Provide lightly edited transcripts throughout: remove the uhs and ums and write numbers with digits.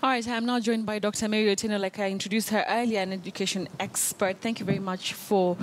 All right, I'm now joined by Dr. Mary Otieno, like I introduced her earlier, an education expert. Thank you very much for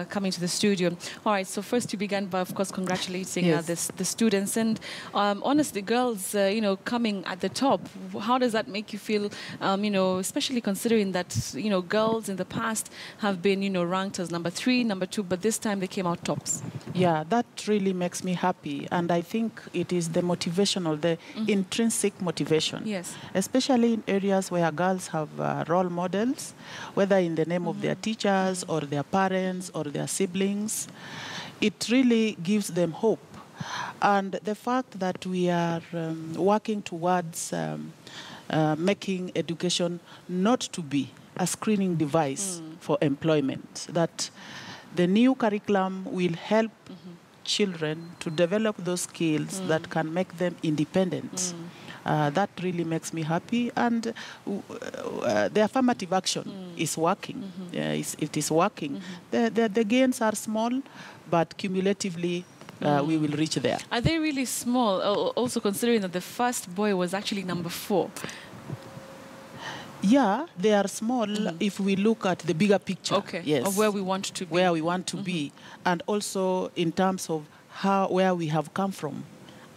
coming to the studio. All right, so first you began by, of course, congratulating the students. And honestly, girls, coming at the top, how does that make you feel, especially considering that, girls in the past have been, ranked as number 3, number 2, but this time they came out tops? Yeah, that really makes me happy. And I think it is the motivational, the intrinsic motivation. Yes. Especially in areas where girls have role models, whether in the name of their teachers or their parents or their siblings. It really gives them hope. And the fact that we are working towards making education not to be a screening device for employment, that the new curriculum will help children to develop those skills that can make them independent. That really makes me happy, and the affirmative action is working. It is working. The gains are small, but cumulatively we will reach there. Are they really small, also considering that the first boy was actually number 4? Yeah, they are small if we look at the bigger picture. Okay. Yes. Of where we want to be. Where we want to be, and also in terms of where we have come from.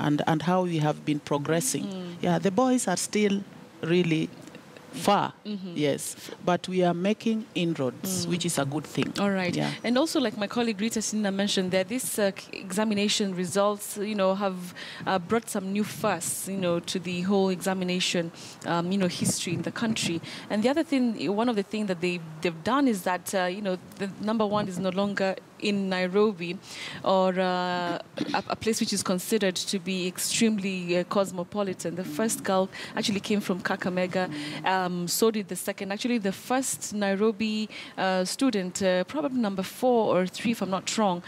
And how we have been progressing. Yeah, the boys are still really far, yes, but we are making inroads, which is a good thing. All right. Yeah. And also, like my colleague Rita Sinna mentioned, that this examination results, have brought some new firsts, to the whole examination, history in the country. And the other thing, one of the things that they've done is that, the number 1 is no longer in Nairobi, or a place which is considered to be extremely cosmopolitan. The first girl actually came from Kakamega, so did the second. Actually, the first Nairobi student, probably number 4 or 3, if I'm not wrong,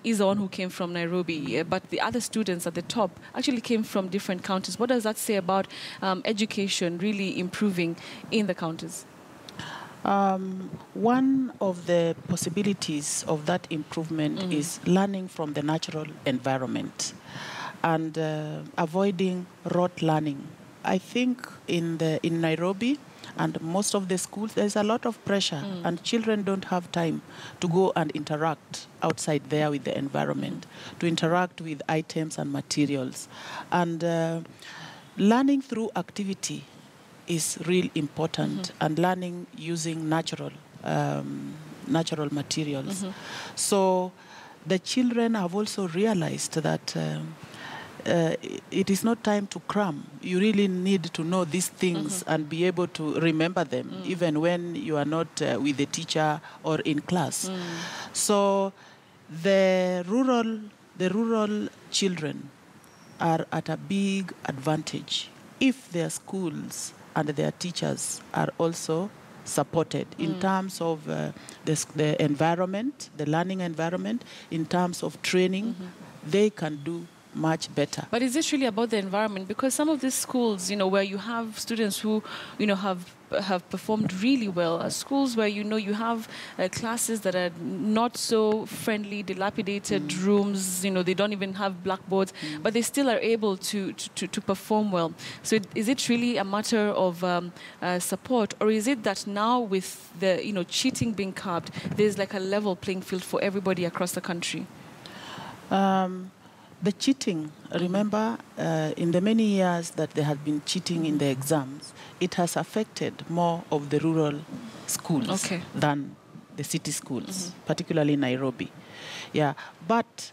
is the one who came from Nairobi. But the other students at the top actually came from different counties. What does that say about education really improving in the counties? One of the possibilities of that improvement is learning from the natural environment and avoiding rote learning. I think in Nairobi and most of the schools, there's a lot of pressure, and children don't have time to go and interact outside there with the environment, to interact with items and materials. And learning through activity is real important, and learning using natural materials. So the children have also realized that it is not time to cram. You really need to know these things and be able to remember them, even when you are not with the teacher or in class. So the rural children are at a big advantage if their schools and their teachers are also supported in terms of the environment, the learning environment, in terms of training. They can do much better. But is this really about the environment? Because some of these schools, where you have students who, have performed really well, are schools where, you have classes that are not so friendly, dilapidated rooms, they don't even have blackboards, but they still are able to perform well. So is it really a matter of support, or is it that now with the, cheating being curbed, there's like a level playing field for everybody across the country? The cheating, remember, in the many years that there have been cheating in the exams, it has affected more of the rural schools than the city schools, particularly Nairobi. Yeah, but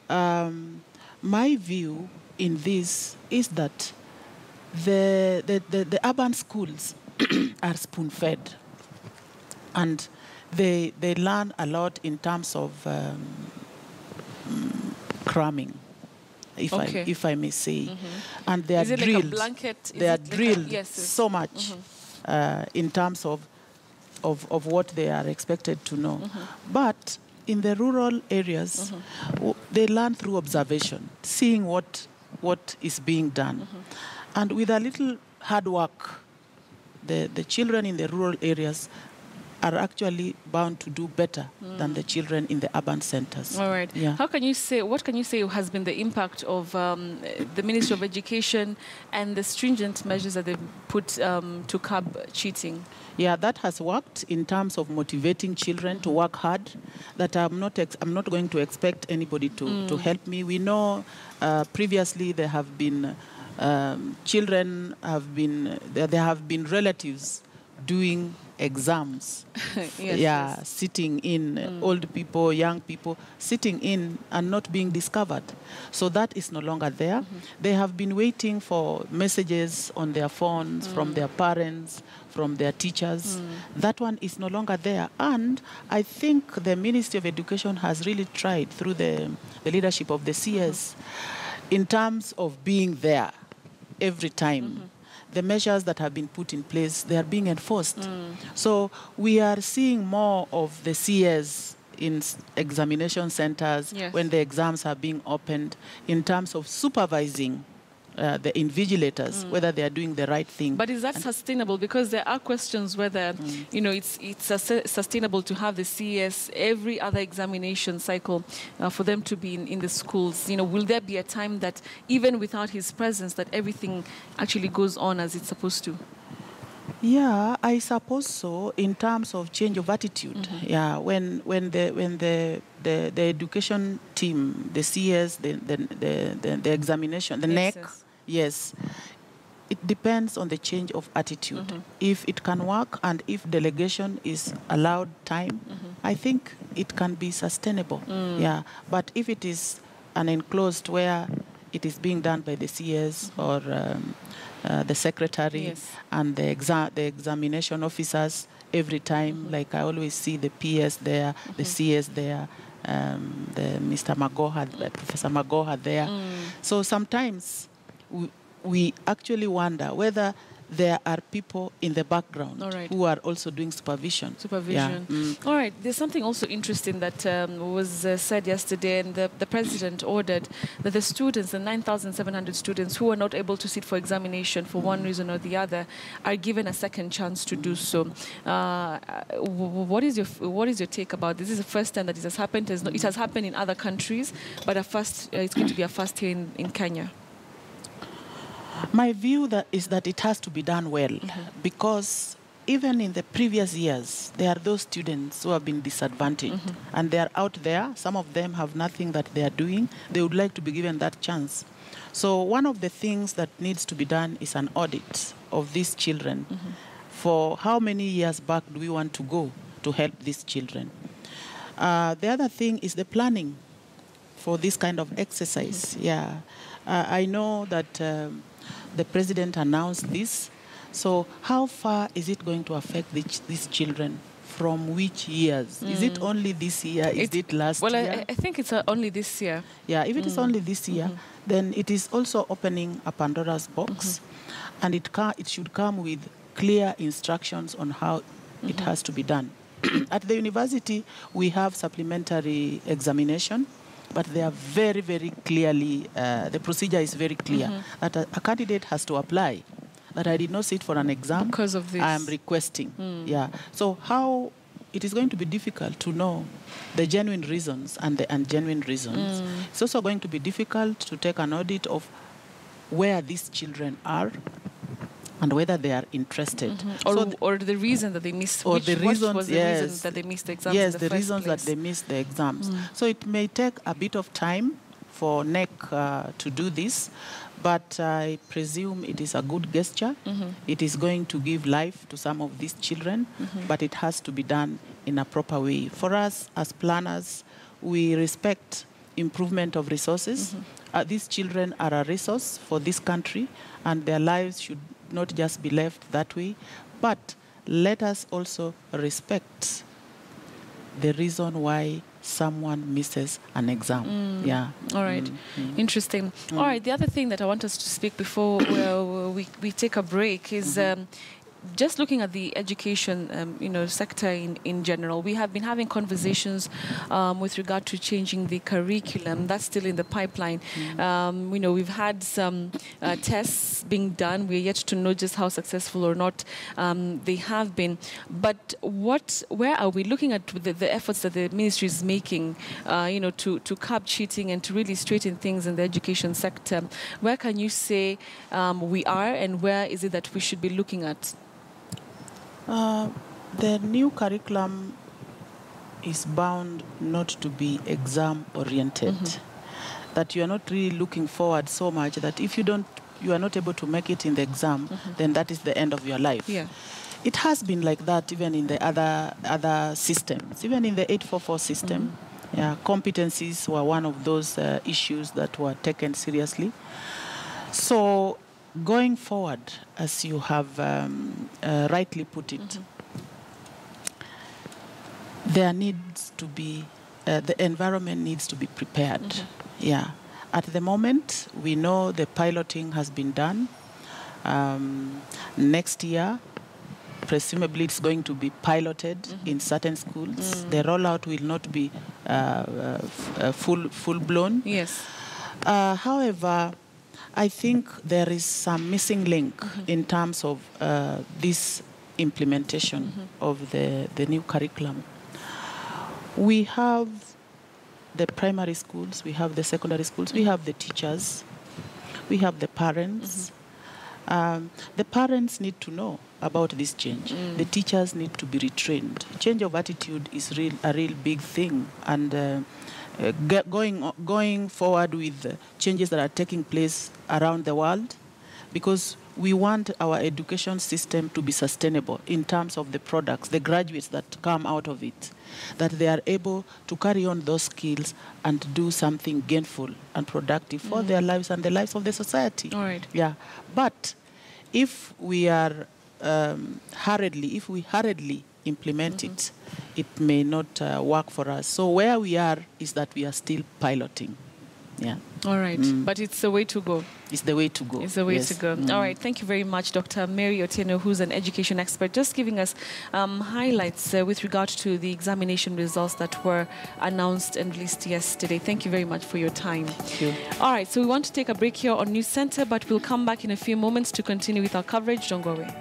my view in this is that the urban schools are spoon-fed, and they learn a lot in terms of cramming, if I may say, and they are drilled. Like a blanket? They are drilled so much in terms of what they are expected to know. But in the rural areas, they learn through observation, seeing what is being done, and with a little hard work, the children in the rural areas are actually bound to do better than the children in the urban centers. All right. Yeah. What can you say has been the impact of the Ministry of Education and the stringent measures that they've put to curb cheating? Yeah, that has worked in terms of motivating children to work hard. That I'm not going to expect anybody to help me. We know previously there have been children there have been relatives doing exams. Yes. Sitting in, old people, young people, sitting in and not being discovered. So that is no longer there. They have been waiting for messages on their phones from their parents, from their teachers. That one is no longer there. And I think the Ministry of Education has really tried through the leadership of the CS in terms of being there every time. The measures that have been put in place, they are being enforced. So we are seeing more of the CS in examination centers when the exams are being opened in terms of supervising the invigilators, whether they are doing the right thing. But is that sustainable? Because there are questions whether, it's sustainable to have the CES every other examination cycle for them to be in the schools. Will there be a time that even without his presence, that everything actually goes on as it's supposed to? Yeah, I suppose so. In terms of change of attitude, yeah, when the education team, the CS, the examination, the NEC, yes, it depends on the change of attitude. If it can work and if delegation is allowed time, I think it can be sustainable. Yeah, but if it is an enclosed where it is being done by the CS or the secretary and the examination officers every time. Like I always see the PS there, the CS there, the Mr. Magoha, Professor Magoha there. So sometimes we actually wonder whether there are people in the background who are also doing supervision. Yeah. All right. There's something also interesting that was said yesterday, and the president ordered that the students, the 9,700 students who are not able to sit for examination for one reason or the other, are given a second chance to do so. What is your take about this? This is the first time that this has happened. It has happened in other countries, but it's going to be a first here in Kenya. My view is that it has to be done well, because even in the previous years, there are those students who have been disadvantaged, and they are out there. Some of them have nothing that they are doing. They would like to be given that chance. So one of the things that needs to be done is an audit of these children. For how many years back do we want to go to help these children? The other thing is the planning for this kind of exercise. Yeah, I know that the president announced this. So how far is it going to affect these children? From which years? Is it only this year? Is it last year? Well, I think it's only this year. Yeah, if it is only this year, then it is also opening a Pandora's box. And it should come with clear instructions on how it has to be done. At the university, we have supplementary examination, but they are very, very clearly, the procedure is very clear, that a candidate has to apply, that I did not sit for an exam because of this. I am requesting. Yeah. So how it is going to be difficult to know the genuine reasons and the ungenuine reasons. It's also going to be difficult to take an audit of where these children are and whether they are interested. Or the reason that they missed. Or the reason, what was the reason that they missed the exams Yes, in the the first reasons place? that they missed the exams. So it may take a bit of time for NEC to do this, but I presume it is a good gesture. It is going to give life to some of these children, but it has to be done in a proper way. For us as planners, we respect improvement of resources. These children are a resource for this country, and their lives should not just be left that way, but let us also respect the reason why someone misses an exam. Yeah. All right. Interesting. All right. The other thing that I want us to speak before we take a break is just looking at the education, sector in general, we have been having conversations with regard to changing the curriculum. That's still in the pipeline. We've had some tests being done. We're yet to know just how successful or not they have been. But where are we looking at the efforts that the ministry is making, to curb cheating and to really straighten things in the education sector? Where can you say we are, and where is it that we should be looking at? The new curriculum is bound not to be exam-oriented. That you are not really looking forward so much that if you are not able to make it in the exam, then that is the end of your life. Yeah. It has been like that even in the other systems, even in the 844 system. Yeah, competencies were one of those issues that were taken seriously. So going forward, as you have rightly put it, there needs to be, the environment needs to be prepared. Yeah. At the moment, we know the piloting has been done. Next year, presumably it's going to be piloted in certain schools. The rollout will not be full-blown. Yes. However, I think there is some missing link in terms of this implementation of the new curriculum. We have the primary schools, we have the secondary schools, we have the teachers, we have the parents. The parents need to know about this change. The teachers need to be retrained. Change of attitude is a real big thing, and going forward with changes that are taking place around the world, because we want our education system to be sustainable in terms of the products, the graduates that come out of it, that they are able to carry on those skills and do something gainful and productive for their lives and the lives of the society. All right. Yeah. But if we are hurriedly implement it, it may not work for us. So where we are is that we are still piloting. Yeah. All right. But it's the way to go. It's the way to go. It's the way to go. All right. Thank you very much, Dr. Mary Otieno, who's an education expert, just giving us highlights with regard to the examination results that were announced and released yesterday. Thank you very much for your time. Thank you. All right. So we want to take a break here on News Center, but we'll come back in a few moments to continue with our coverage. Don't go away.